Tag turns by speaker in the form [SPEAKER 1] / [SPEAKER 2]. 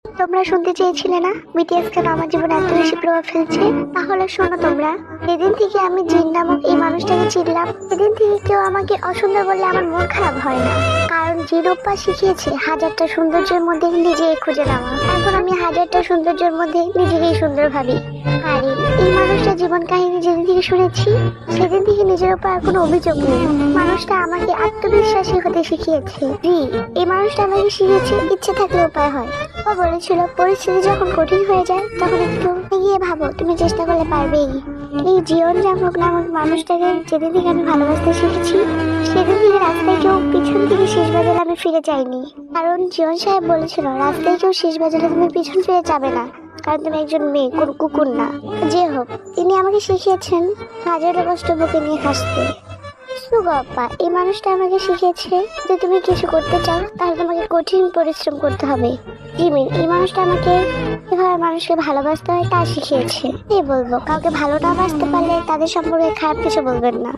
[SPEAKER 1] তোমরা শুনতে চেয়েছিলে না বিটিএস কেন আমার জীবনে এত বেশি প্রভাব ফেলছে? তাহলে শোনো তোমরা। যেদিন থেকে আমি জিন নামক এই মানুষটাকে চিনলাম, সেদিন থেকে কেউ আমাকে অসুন্দর বললে আমার মন খারাপ হয় না। কারণ জিন অভ্যাস শিখিয়েছে হাজারটা সৌন্দর্যের মধ্যে নিজেকে খুঁজে নেওয়া। এখন আমি হাজারটা সৌন্দর্যের মধ্যে নিজেকেই সুন্দর ভাবি। আর এই মানুষটার জীবন কাহিনী যেদিন থেকে শুনেছি, সেদিন থেকে নিজের উপর আর কোনো অভিযোগ নেই। মানুষটা আমাকে আত্মবিশ্বাসী হতে শিখিয়েছে। এই মানুষটা আমাকে শিখিয়েছে ইচ্ছে থাকলে উপায় হয়। ও বলেছিল পরিস্থিতি যখন কঠিন হয়ে যায় তখন একটু এগিয়ে ভাবো, তুমি চেষ্টা করলে পারবেই। এই জীবন জামক নামক মানুষটাকে যেদিন থেকে আমি ভালোবাসতে শিখেছি, সেদিন থেকে রাস্তায় কেউ পিছন থেকে শেষ বাজালে আমি ফিরে যাইনি। কারণ জীবন সাহেব বলেছিল রাস্তায় কেউ শেষ বাজালে তুমি পিছন ফিরে যাবে না, কারণ তুমি একজন মেয়ে, কোন কুকুর না। যে হোক, তিনি আমাকে শিখিয়েছেন হাজারো কষ্ট বুকে নিয়ে হাসতে। সুগপ্পা এই মানুষটা আমাকে শিখিয়েছে যে তুমি কিছু করতে চাও তাহলে তোমাকে কঠিন পরিশ্রম করতে হবে। জিমিন এই মানুষটা আমাকে কিভাবে মানুষকে ভালোবাসতে হয় তা শিখিয়েছে। এই বলবো, কাউকে ভালো না বাসতে পারলে তাদের সম্পর্কে খারাপ কিছু বলবেন না।